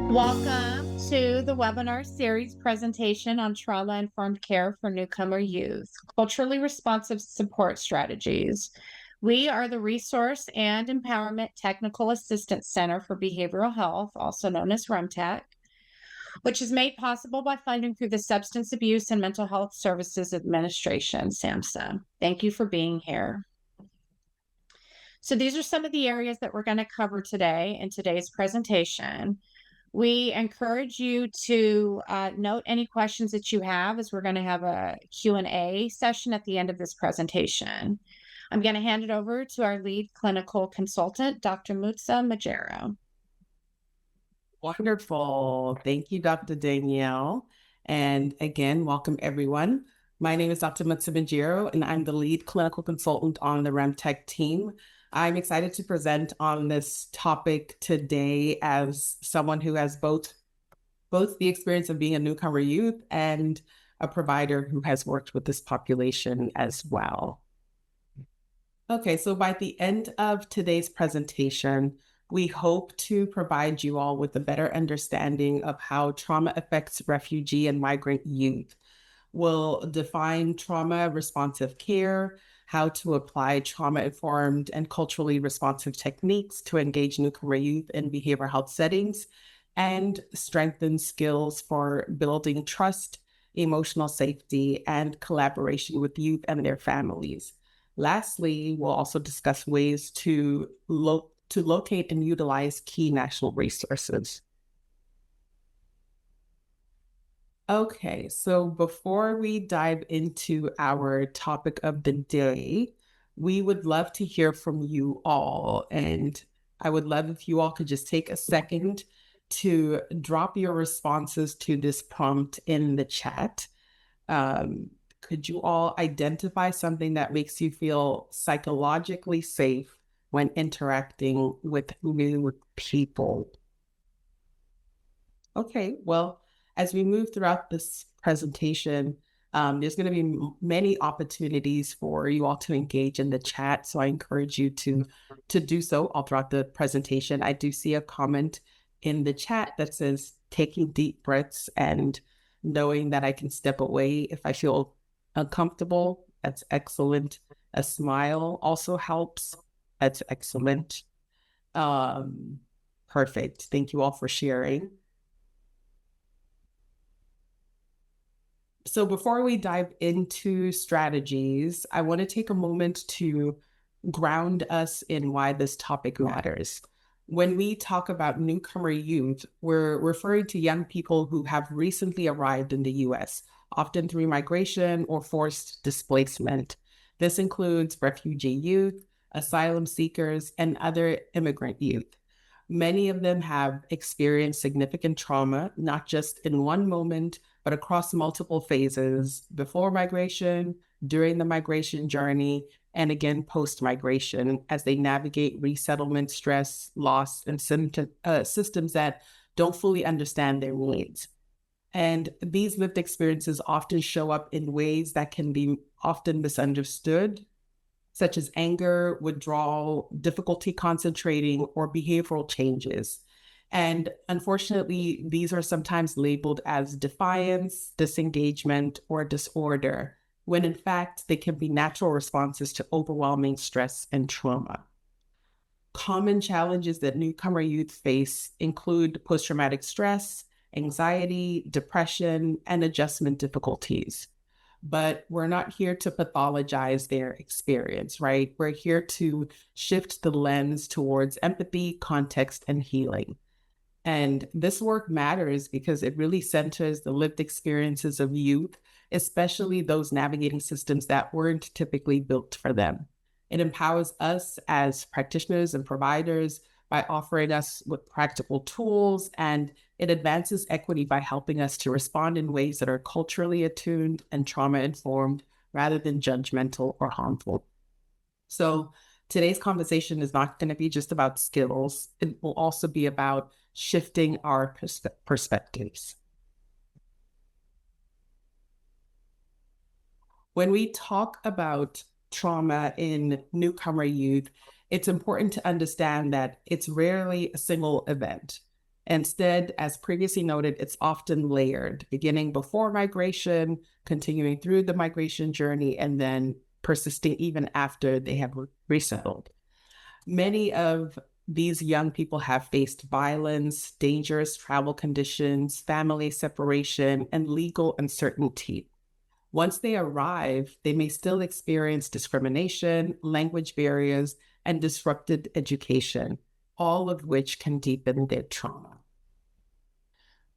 Welcome to the webinar series presentation on trauma-informed care for newcomer youth, culturally responsive support strategies. We are the Resource and Empowerment Technical Assistance Center for Behavioral Health, also known as RIM-TAC, which is made possible by funding through the Substance Abuse and Mental Health Services Administration, SAMHSA. Thank you for being here. So these are some of the areas that we're going to cover today in today's presentation. We encourage you to note any questions that you have, as we're going to have a Q&A session at the end of this presentation. I'm going to hand it over to our lead clinical consultant, Dr. Mutsa Majero. Wonderful. Thank you, Dr. Danielle. And again, welcome everyone. My name is Dr. Mutsa Majero, and I'm the lead clinical consultant on the RIM-TAC team. I'm excited to present on this topic today as someone who has both the experience of being a newcomer youth and a provider who has worked with this population as well. Okay, so by the end of today's presentation, we hope to provide you all with a better understanding of how trauma affects refugee and migrant youth. We'll define trauma-responsive care, how to apply trauma-informed and culturally responsive techniques to engage newcomer youth in behavioral health settings, and strengthen skills for building trust, emotional safety, and collaboration with youth and their families. Lastly, we'll also discuss ways to locate and utilize key national resources. Okay, so before we dive into our topic of the day, we would love to hear from you all. And I would love if you all could just take a second to drop your responses to this prompt in the chat. Could you all identify something that makes you feel psychologically safe when interacting with new people? Okay, well, as we move throughout this presentation, there's going to be many opportunities for you all to engage in the chat. So I encourage you to do so all throughout the presentation. I do see a comment in the chat that says taking deep breaths and knowing that I can step away if I feel uncomfortable. That's excellent. A smile also helps. That's excellent. Perfect. Thank you all for sharing. So before we dive into strategies, I want to take a moment to ground us in why this topic matters. When we talk about newcomer youth, we're referring to young people who have recently arrived in the U.S., often through migration or forced displacement. This includes refugee youth, asylum seekers, and other immigrant youth. Many of them have experienced significant trauma, not just in one moment, but across multiple phases: before migration, during the migration journey, and again post-migration, as they navigate resettlement, stress, loss, and systems that don't fully understand their needs. And these lived experiences often show up in ways that can be often misunderstood, such as anger, withdrawal, difficulty concentrating, or behavioral changes. And unfortunately, these are sometimes labeled as defiance, disengagement, or disorder, when in fact, they can be natural responses to overwhelming stress and trauma. Common challenges that newcomer youth face include post-traumatic stress, anxiety, depression, and adjustment difficulties. But we're not here to pathologize their experience, right? We're here to shift the lens towards empathy, context, and healing. And this work matters because it really centers the lived experiences of youth, especially those navigating systems that weren't typically built for them. It empowers us as practitioners and providers by offering us with practical tools, and it advances equity by helping us to respond in ways that are culturally attuned and trauma-informed rather than judgmental or harmful. So today's conversation is not going to be just about skills. It will also be about shifting our perspectives. When we talk about trauma in newcomer youth, it's important to understand that it's rarely a single event. Instead, as previously noted, it's often layered, beginning before migration, continuing through the migration journey, and then persisting even after they have resettled. Many of these young people have faced violence, dangerous travel conditions, family separation, and legal uncertainty. Once they arrive, they may still experience discrimination, language barriers, and disrupted education, all of which can deepen their trauma.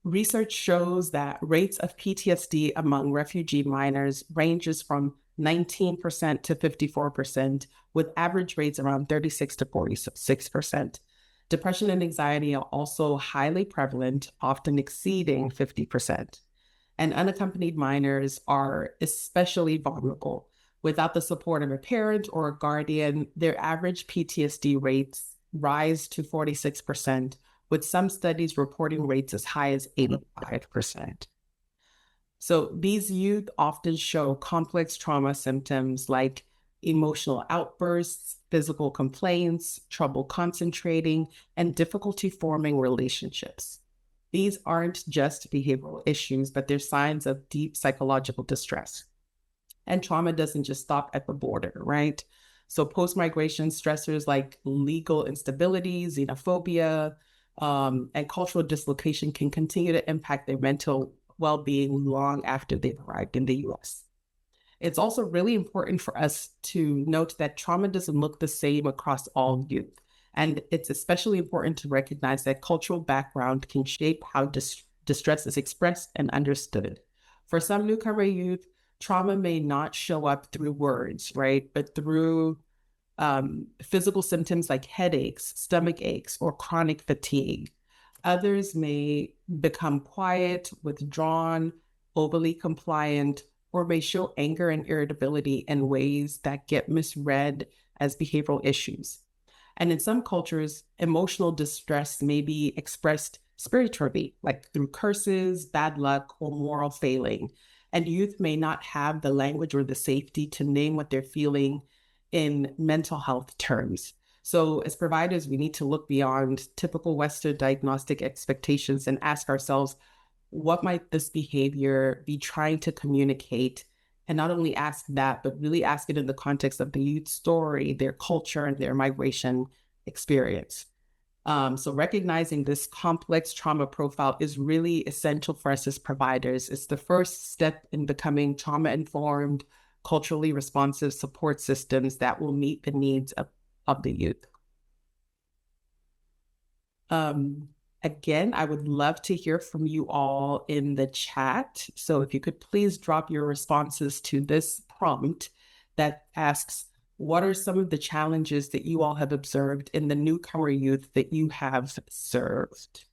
Research shows that rates of PTSD among refugee minors ranges from 19% to 54%, with average rates around 36 to 46%. Depression and anxiety are also highly prevalent, often exceeding 50%. And unaccompanied minors are especially vulnerable. Without the support of a parent or a guardian, their average PTSD rates rise to 46%, with some studies reporting rates as high as 85%. So these youth often show complex trauma symptoms like emotional outbursts, physical complaints, trouble concentrating, and difficulty forming relationships. These aren't just behavioral issues, but they're signs of deep psychological distress. And trauma doesn't just stop at the border, right? So post-migration stressors like legal instability, xenophobia, and cultural dislocation can continue to impact their mental well-being long after they've arrived in the US. It's also really important for us to note that trauma doesn't look the same across all youth. And it's especially important to recognize that cultural background can shape how distress is expressed and understood. For some newcomer youth, trauma may not show up through words, right? But through physical symptoms like headaches, stomach aches, or chronic fatigue. Others may become quiet, withdrawn, overly compliant, or may show anger and irritability in ways that get misread as behavioral issues. And in some cultures, emotional distress may be expressed spiritually, like through curses, bad luck, or moral failing. And youth may not have the language or the safety to name what they're feeling in mental health terms. So as providers, we need to look beyond typical Western diagnostic expectations and ask ourselves, what might this behavior be trying to communicate? And not only ask that, but really ask it in the context of the youth story, their culture, and their migration experience. So recognizing this complex trauma profile is really essential for us as providers. It's the first step in becoming trauma-informed, culturally responsive support systems that will meet the needs of the youth. Again, I would love to hear from you all in the chat. So if you could please drop your responses to this prompt that asks, what are some of the challenges that you all have observed in the newcomer youth that you have served?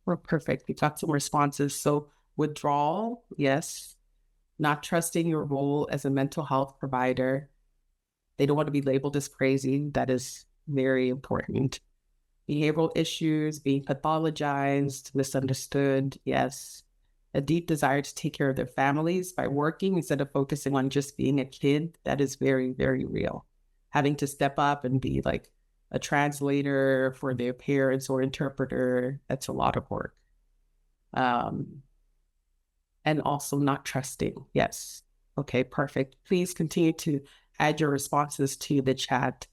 We're perfect. We got some responses. So withdrawal, yes. Not trusting your role as a mental health provider. They don't want to be labeled as crazy. That is very important. Behavioral issues, being pathologized, misunderstood, yes. A deep desire to take care of their families by working instead of focusing on just being a kid, that is very, very real. Having to step up and be like a translator for their parents or interpreter, that's a lot of work. And also not trusting, yes. Okay, perfect. Please continue to add your responses to the chat.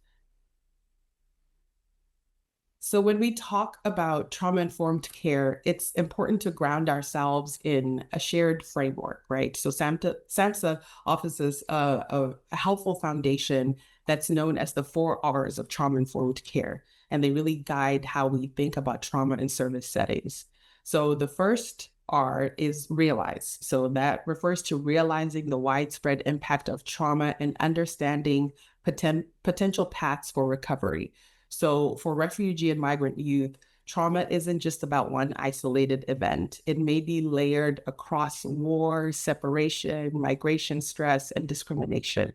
So when we talk about trauma-informed care, it's important to ground ourselves in a shared framework, right? So SAMHSA offers a helpful foundation that's known as the 4 R's of trauma-informed care, and they really guide how we think about trauma in service settings. So the first R is realize. So that refers to realizing the widespread impact of trauma and understanding potential paths for recovery. So for refugee and migrant youth, trauma isn't just about one isolated event. It may be layered across war, separation, migration stress, and discrimination.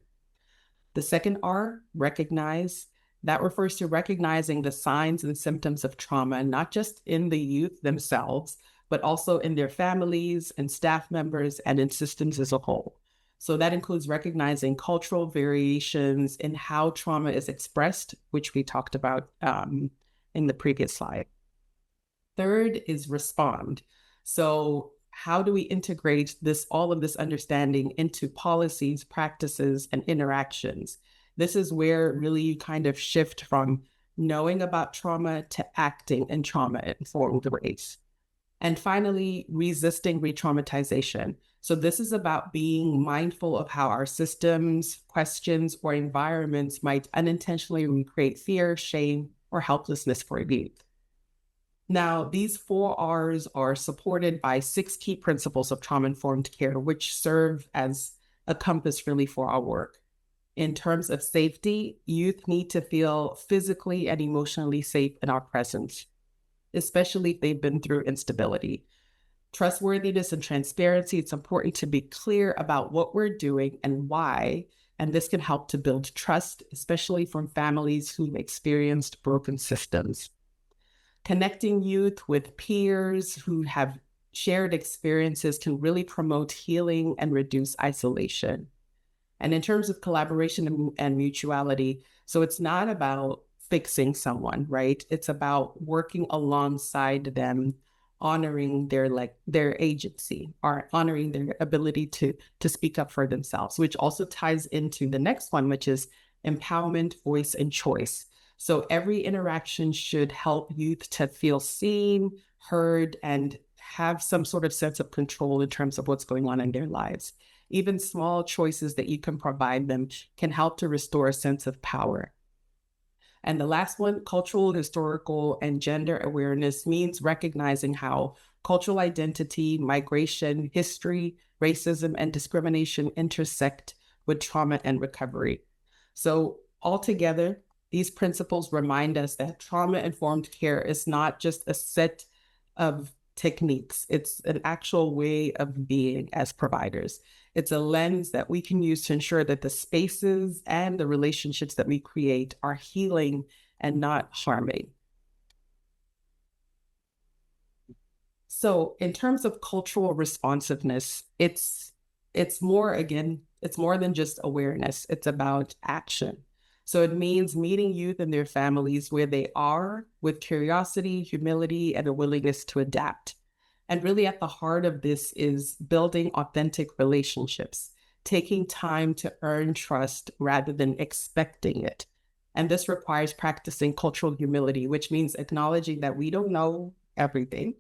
The second R, recognize. That refers to recognizing the signs and symptoms of trauma, not just in the youth themselves, but also in their families and staff members and in systems as a whole. So that includes recognizing cultural variations in how trauma is expressed, which we talked about in the previous slide. Third is respond. So how do we integrate all of this understanding into policies, practices, and interactions? This is where really you kind of shift from knowing about trauma to acting in trauma-informed ways. And finally, resisting re-traumatization. So this is about being mindful of how our systems, questions, or environments might unintentionally recreate fear, shame, or helplessness for youth. Now, these 4 Rs are supported by 6 key principles of trauma-informed care, which serve as a compass really for our work. In terms of safety, youth need to feel physically and emotionally safe in our presence, especially if they've been through instability. Trustworthiness and transparency, it's important to be clear about what we're doing and why, and this can help to build trust, especially from families who've experienced broken systems. Connecting youth with peers who have shared experiences can really promote healing and reduce isolation. And in terms of collaboration and mutuality, so it's not about fixing someone, right? It's about working alongside them, honoring their agency, or honoring their ability to speak up for themselves, which also ties into the next one, which is empowerment, voice, and choice. So every interaction should help youth to feel seen, heard, and have some sort of sense of control in terms of what's going on in their lives. Even small choices that you can provide them can help to restore a sense of power. And the last one, cultural, historical, and gender awareness, means recognizing how cultural identity, migration, history, racism, and discrimination intersect with trauma and recovery. So altogether, these principles remind us that trauma-informed care is not just a set of techniques. It's an actual way of being as providers. It's a lens that we can use to ensure that the spaces and the relationships that we create are healing and not harming. So in terms of cultural responsiveness, it's more than just awareness. It's about action. So it means meeting youth and their families where they are with curiosity, humility, and a willingness to adapt. And really at the heart of this is building authentic relationships, taking time to earn trust rather than expecting it. And this requires practicing cultural humility, which means acknowledging that we don't know everything.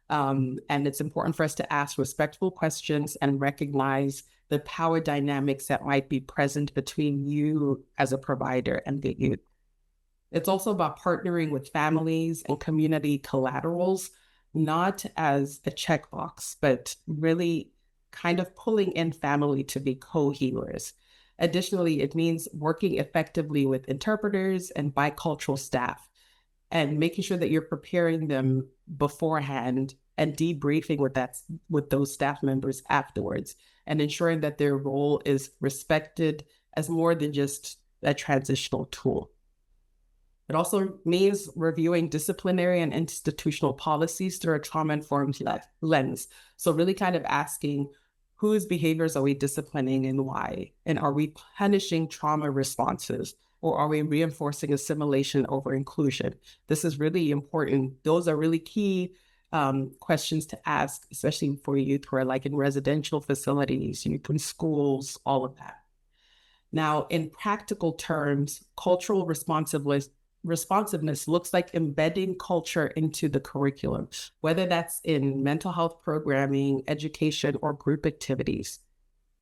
And it's important for us to ask respectful questions and recognize the power dynamics that might be present between you as a provider and the youth. It's also about partnering with families and community collaterals, not as a checkbox, but really kind of pulling in family to be co-healers. Additionally, it means working effectively with interpreters and bicultural staff and making sure that you're preparing them beforehand and debriefing with those staff members afterwards, and ensuring that their role is respected as more than just a transitional tool. It also means reviewing disciplinary and institutional policies through a trauma-informed lens. So really kind of asking, whose behaviors are we disciplining and why? And are we punishing trauma responses, or are we reinforcing assimilation over inclusion? This is really important. Those are really key questions to ask, especially for youth who are like in residential facilities, youth in schools, all of that. Now, in practical terms, cultural responsiveness looks like embedding culture into the curriculum, whether that's in mental health programming, education, or group activities.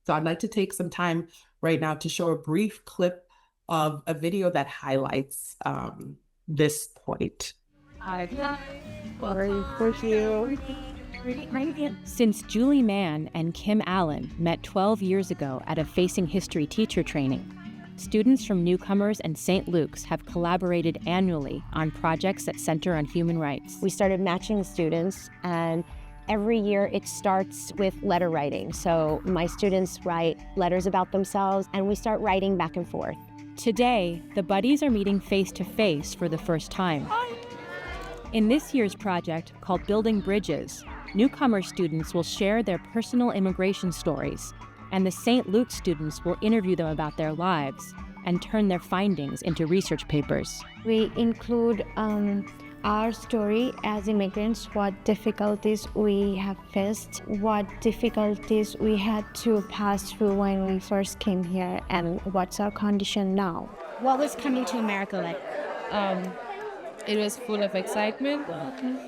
So I'd like to take some time right now to show a brief clip of a video that highlights this point. Since Julie Mann and Kim Allen met 12 years ago at a Facing History teacher training, students from Newcomers and St. Luke's have collaborated annually on projects that center on human rights. We started matching students, and every year it starts with letter writing. So my students write letters about themselves, and we start writing back and forth. Today, the buddies are meeting face-to-face for the first time. In this year's project, called Building Bridges, Newcomer students will share their personal immigration stories, and the St. Luke students will interview them about their lives and turn their findings into research papers. We include our story as immigrants, what difficulties we have faced, what difficulties we had to pass through when we first came here, and what's our condition now. What was coming to America like? It was full of excitement,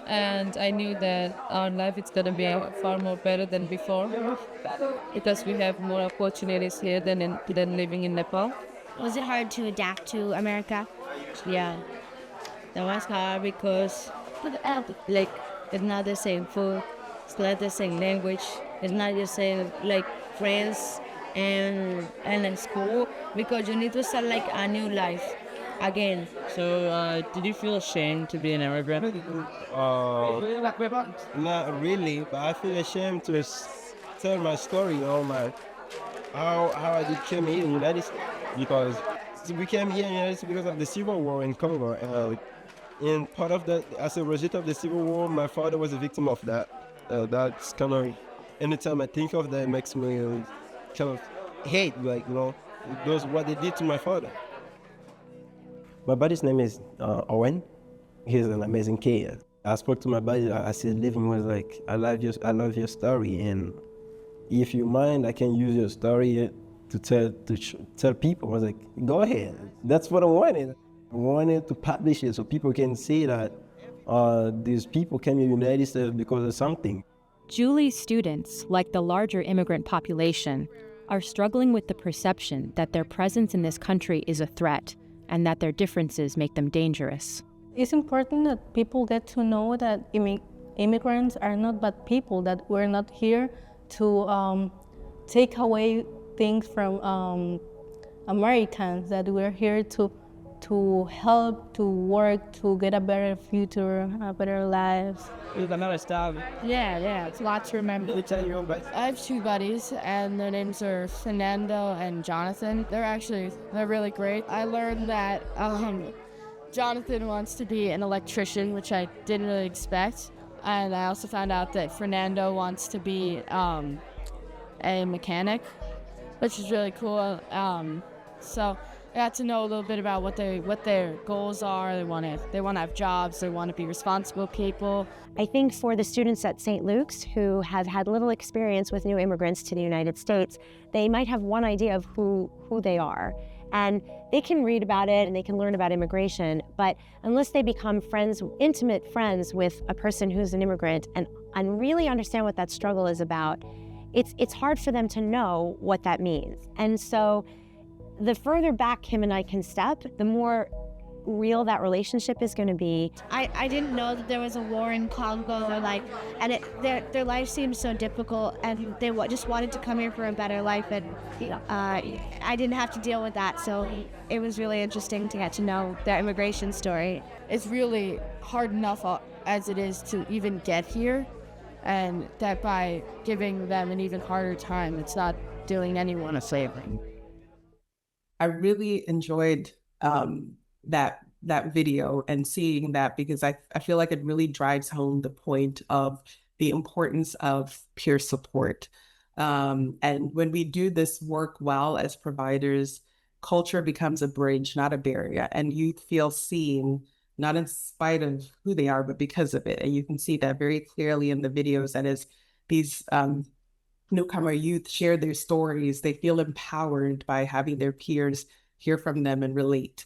and I knew that our life is gonna be far more better than before because we have more opportunities here than living in Nepal. Was it hard to adapt to America? Yeah, that was hard because like it's not the same food, it's not the same language, it's not the same like friends and in school because you need to start like a new life again. So, did you feel ashamed to be an immigrant? Not really, but I feel ashamed to tell my story or how I came here in the United States, because we came here in the United States because of the civil war in Congo. And part of that, as a result of the civil war, my father was a victim of that. That's kind of, anytime I think of that, it makes me kind of hate, those what they did to my father. My buddy's name is Owen. He's an amazing kid. I spoke to my buddy. I said, "Living was like, I love your story, and if you mind, I can use your story to tell people." I was like, "Go ahead." That's what I wanted. I wanted to publish it so people can see that these people came to the United States because of something. Julie's students, like the larger immigrant population, are struggling with the perception that their presence in this country is a threat and that their differences make them dangerous. It's important that people get to know that immigrants are not bad people, that we're not here to take away things from Americans, that we're here to help, to work, to get a better future, a better life. It's another style. Yeah, it's a lot to remember. I have two buddies, and their names are Fernando and Jonathan. They're really great. I learned that Jonathan wants to be an electrician, which I didn't really expect. And I also found out that Fernando wants to be a mechanic, which is really cool. So I got to know a little bit about what their goals are. They want to have jobs. They want to be responsible people. I think for the students at St. Luke's who have had little experience with new immigrants to the United States, they might have one idea of who they are. And they can read about it and they can learn about immigration, but unless they become intimate friends with a person who's an immigrant and really understand what that struggle is about, it's hard for them to know what that means. And so the further back Kim and I can step, the more real that relationship is going to be. I didn't know that there was a war in Congo, and their life seemed so difficult, and they just wanted to come here for a better life, and I didn't have to deal with that, so it was really interesting to get to know their immigration story. It's really hard enough as it is to even get here, and that by giving them an even harder time, it's not doing anyone a favor. I really enjoyed that video and seeing that, because I feel like it really drives home the point of the importance of peer support. And when we do this work well as providers, culture becomes a bridge, not a barrier, and youth feel seen, not in spite of who they are, but because of it. And you can see that very clearly in the videos, that as these newcomer youth share their stories, they feel empowered by having their peers hear from them and relate.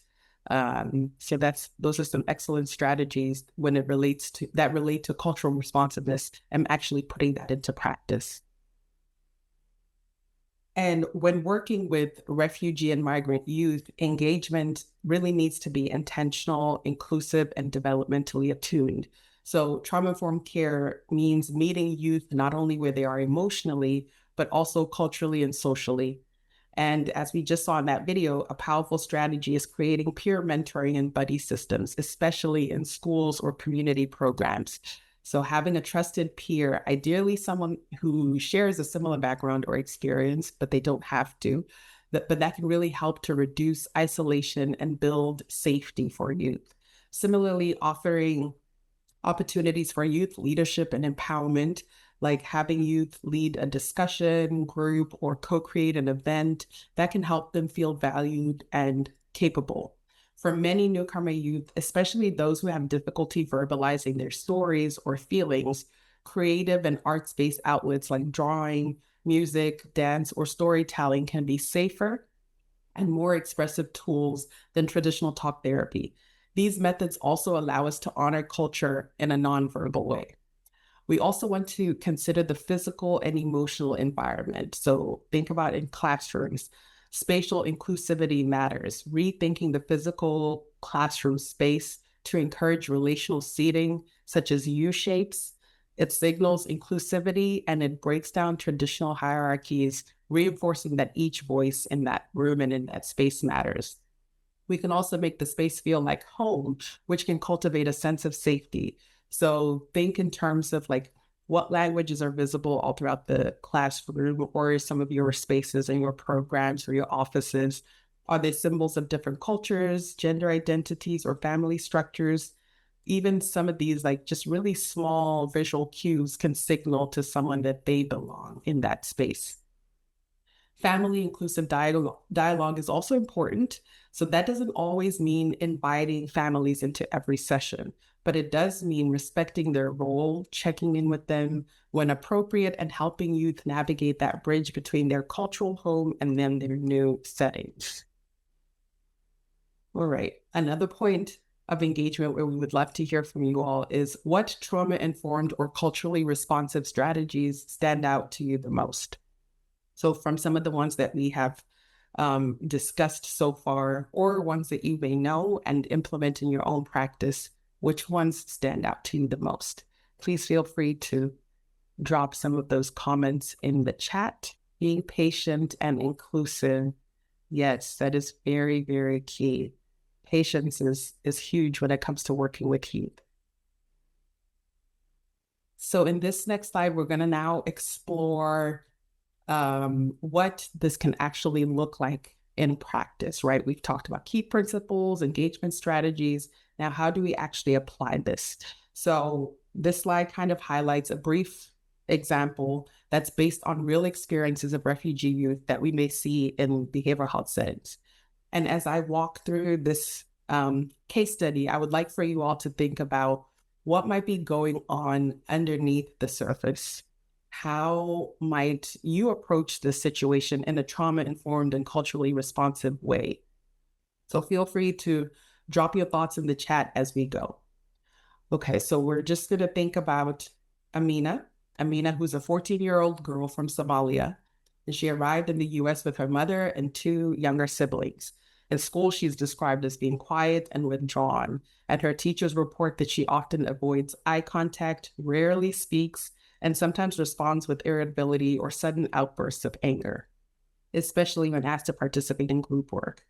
So those are some excellent strategies when it relate to cultural responsiveness and actually putting that into practice. And when working with refugee and migrant youth, engagement really needs to be intentional, inclusive, and developmentally attuned. So trauma-informed care means meeting youth not only where they are emotionally, but also culturally and socially. And as we just saw in that video, a powerful strategy is creating peer mentoring and buddy systems, especially in schools or community programs. So having a trusted peer, ideally someone who shares a similar background or experience, but they don't have to, but that can really help to reduce isolation and build safety for youth. Similarly, offering opportunities for youth leadership and empowerment, like having youth lead a discussion group or co-create an event, that can help them feel valued and capable. For many newcomer youth, especially those who have difficulty verbalizing their stories or feelings, creative and arts-based outlets like drawing, music, dance, or storytelling can be safer and more expressive tools than traditional talk therapy. These methods also allow us to honor culture in a nonverbal way. We also want to consider the physical and emotional environment. So think about in classrooms, spatial inclusivity matters, rethinking the physical classroom space to encourage relational seating, such as U-shapes. It signals inclusivity and it breaks down traditional hierarchies, reinforcing that each voice in that room and in that space matters. We can also make the space feel like home, which can cultivate a sense of safety. So think in terms of like what languages are visible all throughout the classroom or some of your spaces and your programs or your offices. Are they symbols of different cultures, gender identities, or family structures? Even some of these like just really small visual cues can signal to someone that they belong in that space. Family inclusive dialogue is also important. So that doesn't always mean inviting families into every session, but it does mean respecting their role, checking in with them when appropriate, and helping youth navigate that bridge between their cultural home and then their new settings. All right, another point of engagement where we would love to hear from you all is what trauma-informed or culturally responsive strategies stand out to you the most? So from some of the ones that we have discussed so far, or ones that you may know and implement in your own practice, which ones stand out to you the most? Please feel free to drop some of those comments in the chat. Being patient and inclusive. Yes, that is very, very key. Patience is huge when it comes to working with youth. So in this next slide, we're going to now explore what this can actually look like in practice, right? We've talked about key principles, engagement strategies. Now, how do we actually apply this? So this slide kind of highlights a brief example that's based on real experiences of refugee youth that we may see in behavioral health settings. And as I walk through this case study, I would like for you all to think about what might be going on underneath the surface. How might you approach this situation in a trauma-informed and culturally responsive way? So feel free to drop your thoughts in the chat as we go. Okay, so we're just going to think about Amina, who's a 14-year-old girl from Somalia. And she arrived in the US with her mother and 2 younger siblings. In school, she's described as being quiet and withdrawn, and her teachers report that she often avoids eye contact, rarely speaks, and sometimes responds with irritability or sudden outbursts of anger, especially when asked to participate in group work.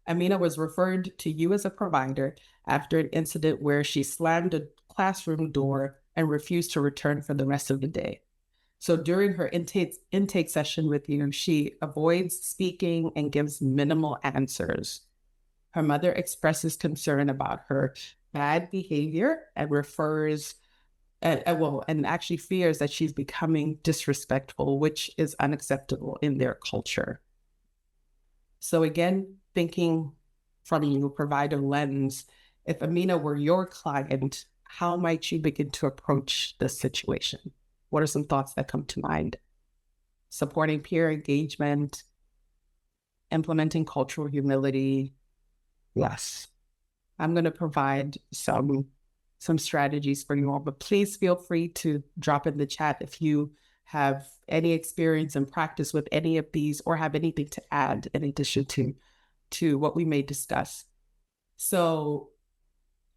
Amina was referred to you as a provider after an incident where she slammed a classroom door and refused to return for the rest of the day. So during her intake session with you, she avoids speaking and gives minimal answers. Her mother expresses concern about her bad behavior and and actually fears that she's becoming disrespectful, which is unacceptable in their culture. So again, thinking from your provider lens, if Amina were your client, how might you begin to approach this situation? What are some thoughts that come to mind? Supporting peer engagement, implementing cultural humility. Yes, I'm going to provide some strategies for you all, but please feel free to drop in the chat if you have any experience and practice with any of these or have anything to add in addition to what we may discuss. So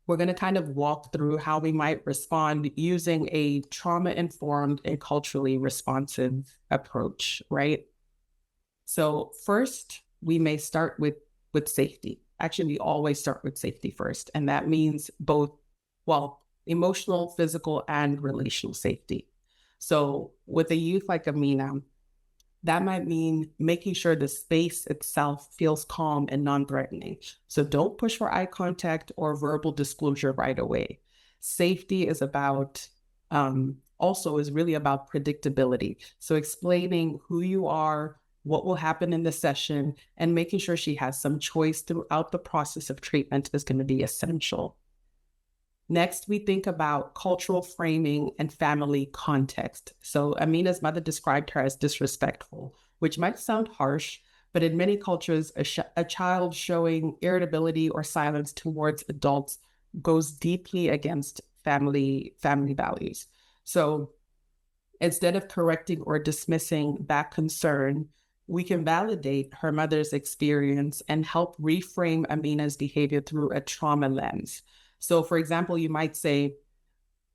we're going to kind of walk through how we might respond using a trauma-informed and culturally responsive approach, right? So first, we may start with safety. Actually, we always start with safety first, and that means both, emotional, physical, and relational safety. So with a youth like Amina, that might mean making sure the space itself feels calm and non-threatening. So don't push for eye contact or verbal disclosure right away. Safety is about, also is really about predictability. So explaining who you are, what will happen in the session, and making sure she has some choice throughout the process of treatment is going to be essential. Next, we think about cultural framing and family context. So Amina's mother described her as disrespectful, which might sound harsh, but in many cultures, a child showing irritability or silence towards adults goes deeply against family values. So instead of correcting or dismissing that concern, we can validate her mother's experience and help reframe Amina's behavior through a trauma lens. So, for example, you might say,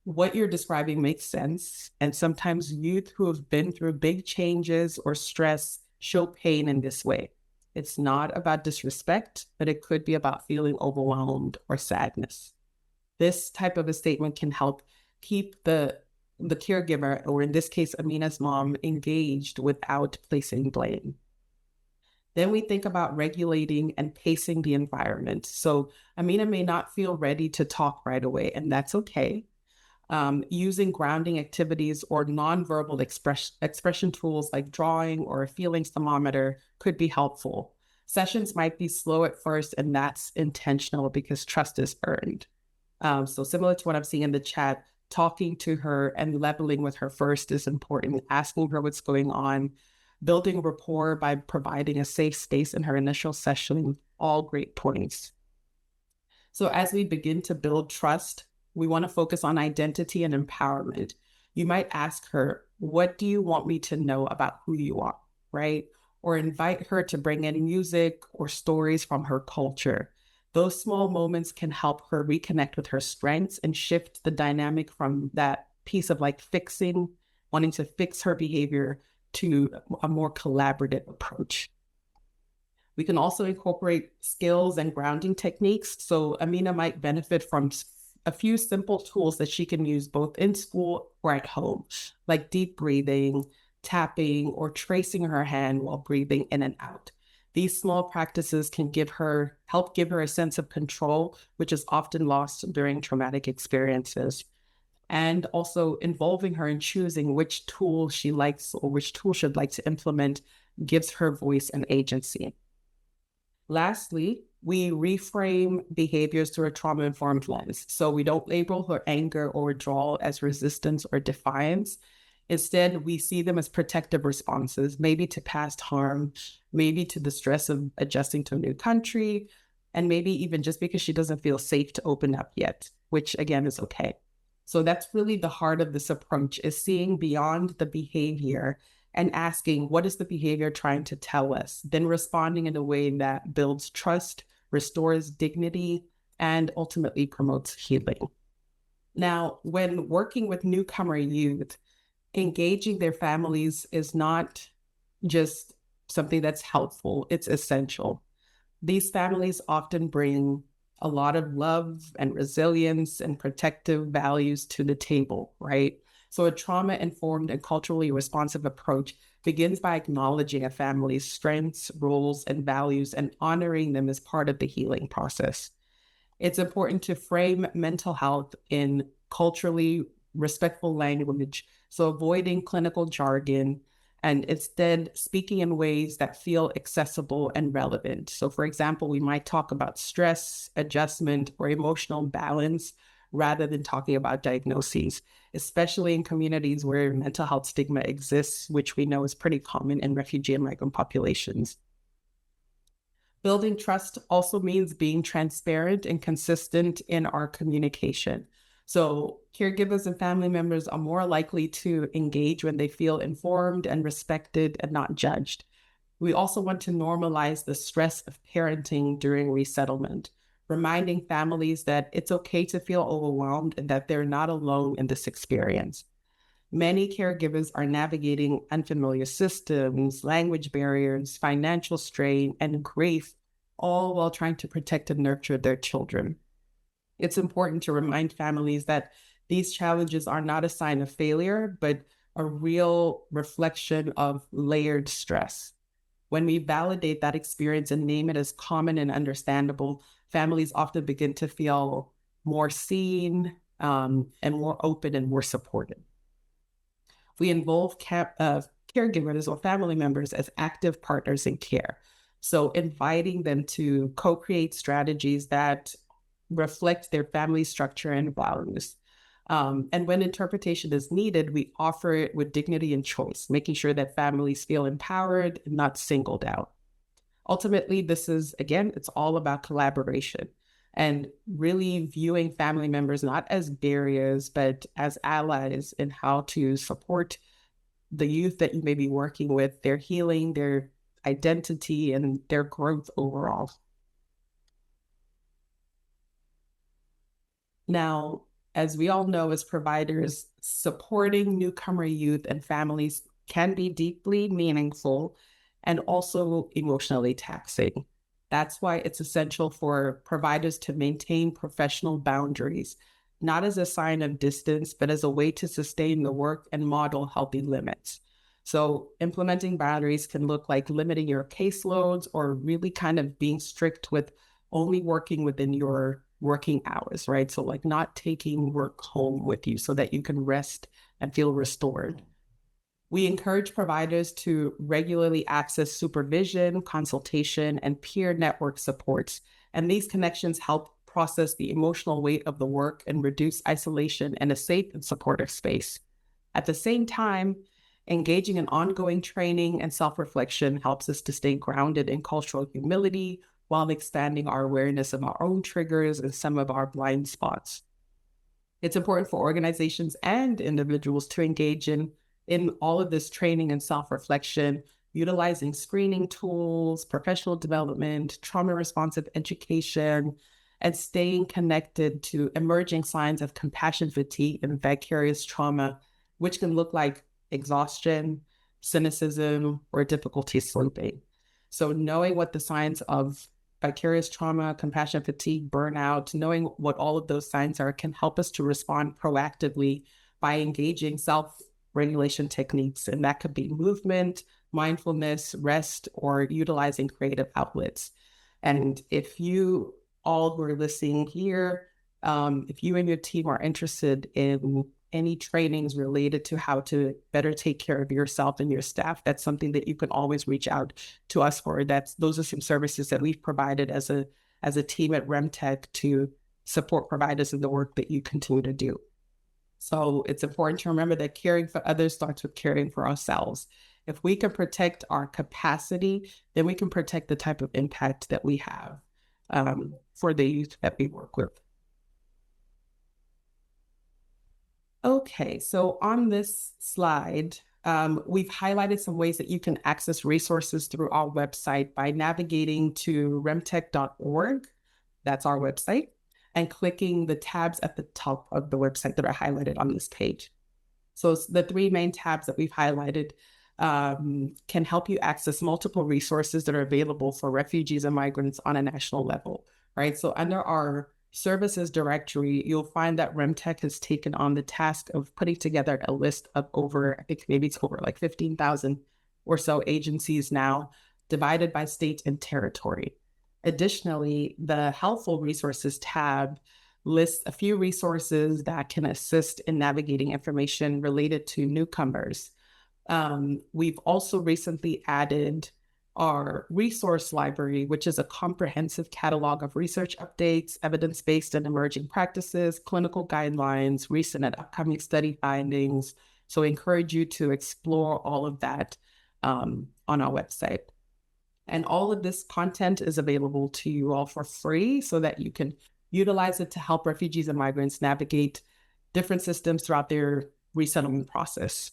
what you're describing makes sense. And sometimes youth who have been through big changes or stress show pain in this way. It's not about disrespect, but it could be about feeling overwhelmed or sadness. This type of a statement can help keep the caregiver, or in this case, Amina's mom, engaged without placing blame. Then we think about regulating and pacing the environment. So Amina may not feel ready to talk right away, and that's okay. Using grounding activities or nonverbal expression tools like drawing or a feelings thermometer could be helpful. Sessions might be slow at first, and that's intentional because trust is earned. So similar to what I'm seeing in the chat, talking to her and leveling with her first is important, asking her what's going on, building rapport by providing a safe space in her initial session, all great points. So as we begin to build trust, we want to focus on identity and empowerment. You might ask her, what do you want me to know about who you are, right? Or invite her to bring in music or stories from her culture. Those small moments can help her reconnect with her strengths and shift the dynamic from that piece of like fixing, wanting to fix her behavior, to a more collaborative approach. We can also incorporate skills and grounding techniques. So Amina might benefit from a few simple tools that she can use both in school or at home, like deep breathing, tapping, or tracing her hand while breathing in and out. These small practices can help give her a sense of control, which is often lost during traumatic experiences. And also involving her in choosing which tool she likes or which tool she'd like to implement gives her voice and agency. Lastly, we reframe behaviors through a trauma-informed lens. So we don't label her anger or withdrawal as resistance or defiance. Instead, we see them as protective responses, maybe to past harm, maybe to the stress of adjusting to a new country, and maybe even just because she doesn't feel safe to open up yet, which again is okay. So that's really the heart of this approach, is seeing beyond the behavior and asking, what is the behavior trying to tell us? Then responding in a way that builds trust, restores dignity, and ultimately promotes healing. Now, when working with newcomer youth, engaging their families is not just something that's helpful, it's essential. These families often bring a lot of love and resilience and protective values to the table, right? So a trauma-informed and culturally responsive approach begins by acknowledging a family's strengths, roles, and values and honoring them as part of the healing process. It's important to frame mental health in culturally respectful language, so avoiding clinical jargon and instead speaking in ways that feel accessible and relevant. So for example, we might talk about stress, adjustment, or emotional balance rather than talking about diagnoses, especially in communities where mental health stigma exists, which we know is pretty common in refugee and migrant populations. Building trust also means being transparent and consistent in our communication. So caregivers and family members are more likely to engage when they feel informed and respected and not judged. We also want to normalize the stress of parenting during resettlement, reminding families that it's okay to feel overwhelmed and that they're not alone in this experience. Many caregivers are navigating unfamiliar systems, language barriers, financial strain, and grief, all while trying to protect and nurture their children. It's important to remind families that these challenges are not a sign of failure, but a real reflection of layered stress. When we validate that experience and name it as common and understandable, families often begin to feel more seen and more open and more supported. We involve caregivers or family members as active partners in care. So inviting them to co-create strategies that reflect their family structure and values. And when interpretation is needed, we offer it with dignity and choice, making sure that families feel empowered and not singled out. Ultimately, this is, again, it's all about collaboration and really viewing family members not as barriers, but as allies in how to support the youth that you may be working with, their healing, their identity, and their growth overall. Now, as we all know, as providers, supporting newcomer youth and families can be deeply meaningful and also emotionally taxing. That's why it's essential for providers to maintain professional boundaries, not as a sign of distance, but as a way to sustain the work and model healthy limits. So implementing boundaries can look like limiting your caseloads or really kind of being strict with only working within your working hours, right? So like not taking work home with you so that you can rest and feel restored. We encourage providers to regularly access supervision, consultation, and peer network supports. And these connections help process the emotional weight of the work and reduce isolation in a safe and supportive space. At the same time, engaging in ongoing training and self-reflection helps us to stay grounded in cultural humility while expanding our awareness of our own triggers and some of our blind spots. It's important for organizations and individuals to engage in all of this training and self-reflection, utilizing screening tools, professional development, trauma-responsive education, and staying connected to emerging signs of compassion fatigue and vicarious trauma, which can look like exhaustion, cynicism, or difficulty sleeping. So knowing what the signs of vicarious trauma, compassion fatigue, burnout, knowing what all of those signs are can help us to respond proactively by engaging self-regulation techniques. And that could be movement, mindfulness, rest, or utilizing creative outlets. And if you all who are listening here, if you and your team are interested in any trainings related to how to better take care of yourself and your staff, that's something that you can always reach out to us for. Those are some services that we've provided as a team at RIM-TAC to support providers in the work that you continue to do. So it's important to remember that caring for others starts with caring for ourselves. If we can protect our capacity, then we can protect the type of impact that we have for the youth that we work with. Okay, so on this slide, we've highlighted some ways that you can access resources through our website by navigating to remtec.org. That's our website, and clicking the tabs at the top of the website that are highlighted on this page. So the three main tabs that we've highlighted can help you access multiple resources that are available for refugees and migrants on a national level, right? So under our services directory, you'll find that RIM-TAC has taken on the task of putting together a list of over, I think maybe it's over like 15,000 or so agencies now, divided by state and territory. Additionally, the Helpful Resources tab lists a few resources that can assist in navigating information related to newcomers. We've also recently added our resource library, which is a comprehensive catalog of research updates, evidence-based and emerging practices, clinical guidelines, recent and upcoming study findings. So I encourage you to explore all of that on our website. And all of this content is available to you all for free so that you can utilize it to help refugees and migrants navigate different systems throughout their resettlement process.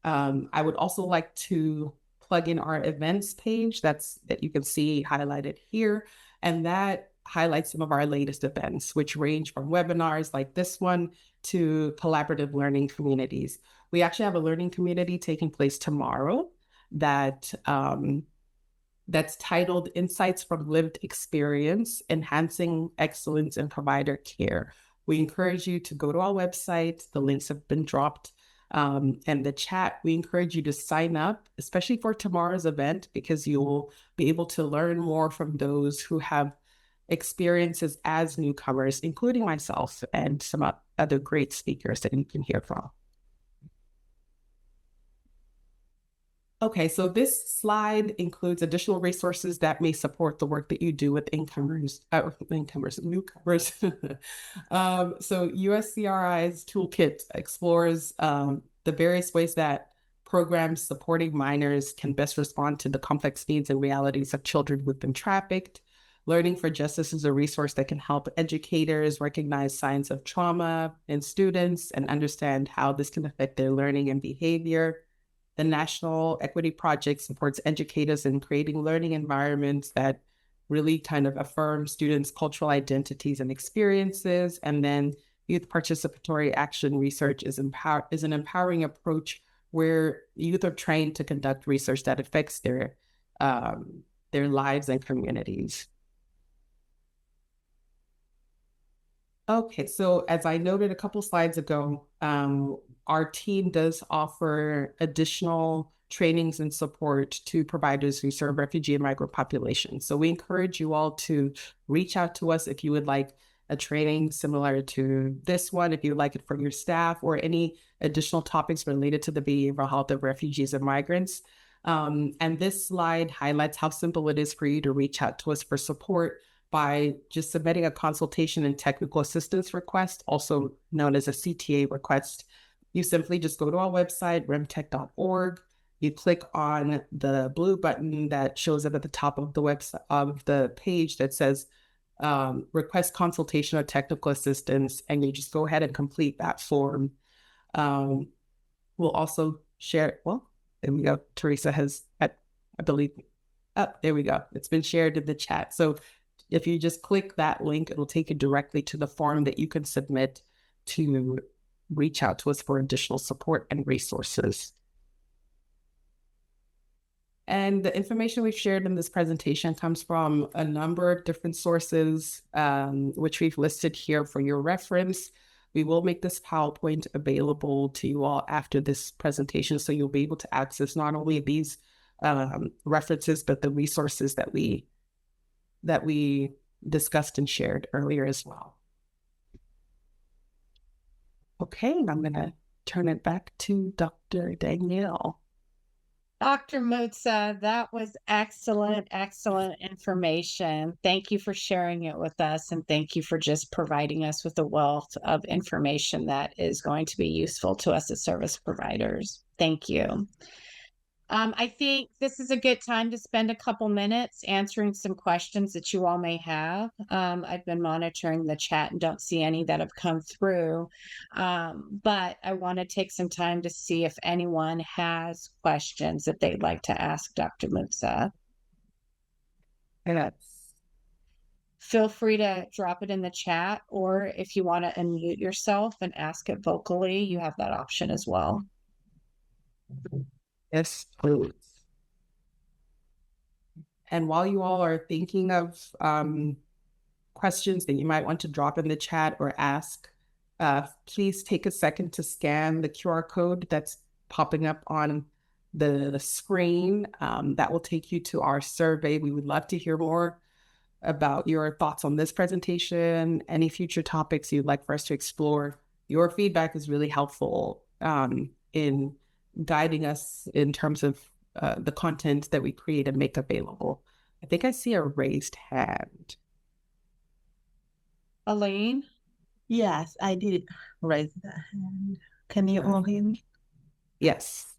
I would also like to plug in our events page that you can see highlighted here. And that highlights some of our latest events, which range from webinars like this one to collaborative learning communities. We actually have a learning community taking place tomorrow that's titled Insights from Lived Experience, Enhancing Excellence in Provider Care. We encourage you to go to our website. The links have been dropped and the chat. We encourage you to sign up, especially for tomorrow's event, because you'll be able to learn more from those who have experiences as newcomers, including myself and some other great speakers that you can hear from. Okay, so this slide includes additional resources that may support the work that you do with newcomers. So USCRI's toolkit explores the various ways that programs supporting minors can best respond to the complex needs and realities of children who've been trafficked. Learning for Justice is a resource that can help educators recognize signs of trauma in students and understand how this can affect their learning and behavior. The National Equity Project supports educators in creating learning environments that really kind of affirm students' cultural identities and experiences. And then Youth Participatory Action Research is an empowering approach where youth are trained to conduct research that affects their lives and communities. Okay, so as I noted a couple slides ago, our team does offer additional trainings and support to providers who serve refugee and migrant populations. So we encourage you all to reach out to us if you would like a training similar to this one, if you would like it for your staff, or any additional topics related to the behavioral health of refugees and migrants. And this slide highlights how simple it is for you to reach out to us for support by just submitting a consultation and technical assistance request, also known as a CTA request. You simply just go to our website, RIM-TAC.org. You click on the blue button that shows up at the top of the website of the page that says request consultation or technical assistance, and you just go ahead and complete that form. We'll also share, well, there we go. Teresa has, I believe, there we go. It's been shared in the chat. So if you just click that link, it'll take you directly to the form that you can submit to reach out to us for additional support and resources. And the information we've shared in this presentation comes from a number of different sources, which we've listed here for your reference. We will make this PowerPoint available to you all after this presentation, so you'll be able to access not only these references, but the resources that we discussed and shared earlier as well. Okay, I'm going to turn it back to Dr. Danielle. Dr. Mutsa, that was excellent, excellent information. Thank you for sharing it with us, and thank you for just providing us with a wealth of information that is going to be useful to us as service providers. Thank you. I think this is a good time to spend a couple minutes answering some questions that you all may have. I've been monitoring the chat and don't see any that have come through, but I want to take some time to see if anyone has questions that they'd like to ask Dr. Mutsa. Yes. Feel free to drop it in the chat, or if you want to unmute yourself and ask it vocally, you have that option as well. Yes, please. And while you all are thinking of questions that you might want to drop in the chat or ask, please take a second to scan the QR code that's popping up on the screen. That will take you to our survey. We would love to hear more about your thoughts on this presentation, any future topics you'd like for us to explore. Your feedback is really helpful in guiding us in terms of the content that we create and make available. I think I see a raised hand. Elaine? Yes, I did raise the hand. Can you all hear me? Yes.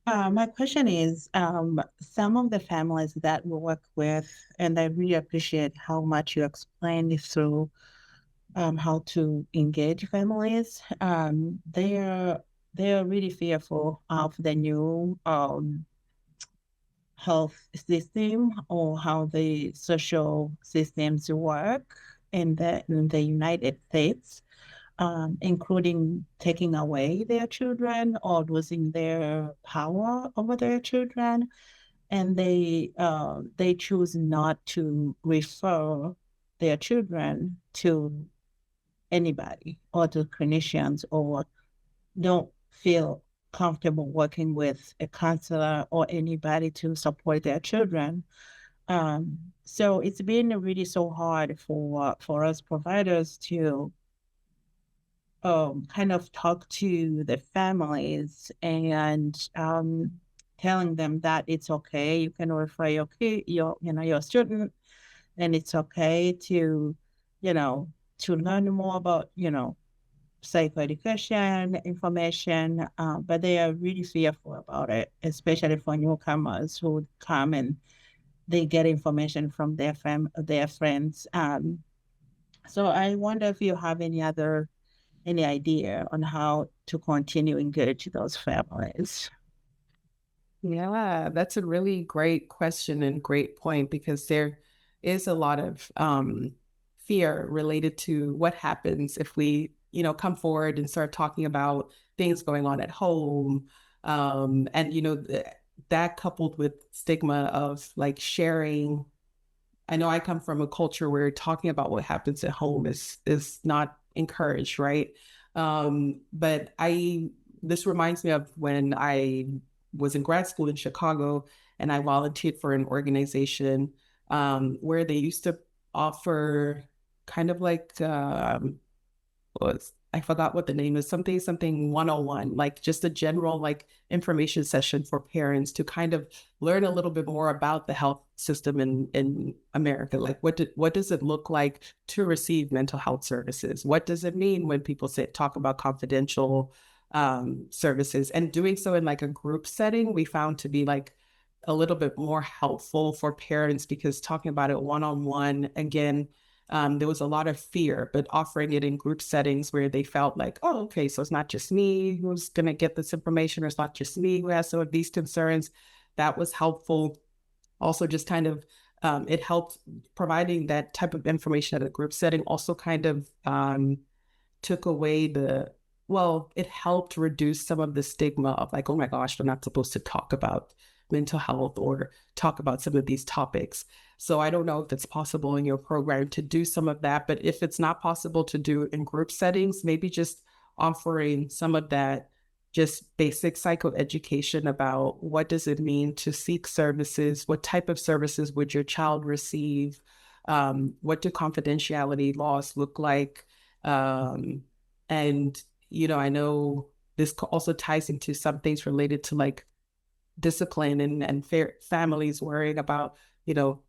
My question is, some of the families that we work with, and I really appreciate how much you explained through how to engage families. They are really fearful of the new health system or how the social systems work in the United States, including taking away their children or losing their power over their children, and they choose not to refer their children to anybody or to clinicians, or don't feel comfortable working with a counselor or anybody to support their children. So it's been really so hard for us providers to kind of talk to the families and telling them that it's okay. You can refer your kid, your student, and it's okay to, to learn more about, psychoeducation information, but they are really fearful about it, especially for newcomers who come and they get information from their friends. So I wonder if you have any idea on how to continue engage those families. Yeah, that's a really great question and great point, because there is a lot of fear related to what happens if we, come forward and start talking about things going on at home. And, that coupled with stigma of like sharing. I know I come from a culture where talking about what happens at home is not encouraged, right? But this reminds me of when I was in grad school in Chicago, and I volunteered for an organization where they used to offer kind of like I forgot what the name is, something 101, like just a general like information session for parents to kind of learn a little bit more about the health system in America. Like what does it look like to receive mental health services? What does it mean when people talk about confidential services? And doing so in like a group setting, we found to be like a little bit more helpful for parents, because talking about it one-on-one, again, there was a lot of fear, but offering it in group settings where they felt like, oh, okay, so it's not just me who's going to get this information, or it's not just me who has some of these concerns. That was helpful. Also, just kind of, it helped providing that type of information at a group setting, also kind of took away it helped reduce some of the stigma of like, oh my gosh, we're not supposed to talk about mental health or talk about some of these topics. So I don't know if it's possible in your program to do some of that, but if it's not possible to do in group settings, maybe just offering some of that just basic psychoeducation about what does it mean to seek services, what type of services would your child receive, what do confidentiality laws look like, and I know this also ties into some things related to like discipline and families worrying about,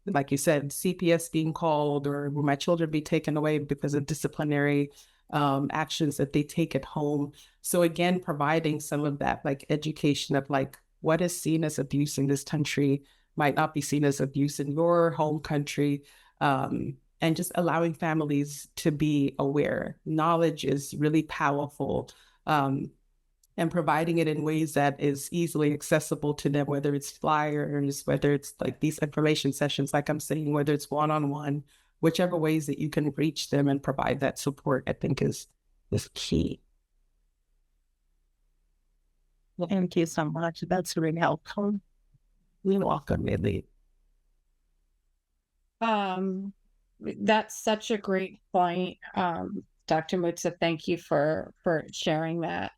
like you said, CPS being called, or will my children be taken away because of disciplinary actions that they take at home. So again, providing some of that like education of like what is seen as abuse in this country might not be seen as abuse in your home country. And just allowing families to be aware. Knowledge is really powerful. And providing it in ways that is easily accessible to them, whether it's flyers, whether it's like these information sessions, like I'm saying, whether it's one-on-one, whichever ways that you can reach them and provide that support, I think is key. Well, thank you so much. That's really helpful. You're welcome, Lily. That's such a great point. Dr. Mutsa, thank you for sharing that.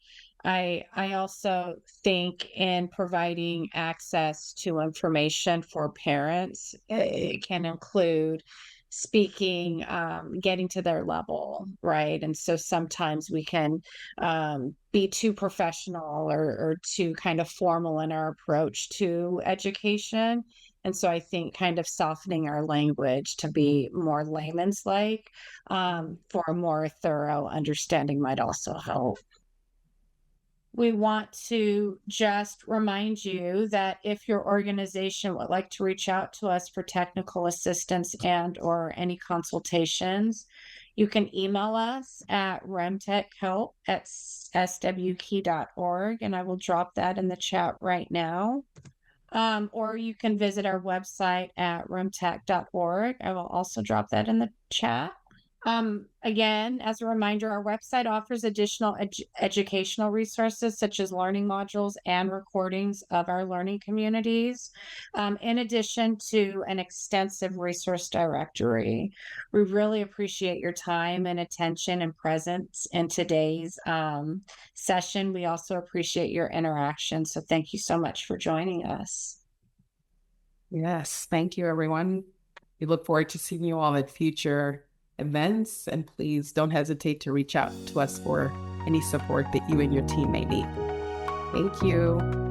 I also think in providing access to information for parents, it can include speaking, getting to their level, right? And so sometimes we can be too professional or too kind of formal in our approach to education. And so I think kind of softening our language to be more layman's like for a more thorough understanding might also help. We want to just remind you that if your organization would like to reach out to us for technical assistance and/or any consultations, you can email us at remtechhelp@swkey.org, and I will drop that in the chat right now. Or you can visit our website at rimtac.org. I will also drop that in the chat. Again, as a reminder, our website offers additional educational resources such as learning modules and recordings of our learning communities, in addition to an extensive resource directory. We really appreciate your time and attention and presence in today's session. We also appreciate your interaction. So thank you so much for joining us. Yes, thank you, everyone. We look forward to seeing you all at future events, and please don't hesitate to reach out to us for any support that you and your team may need. Thank you.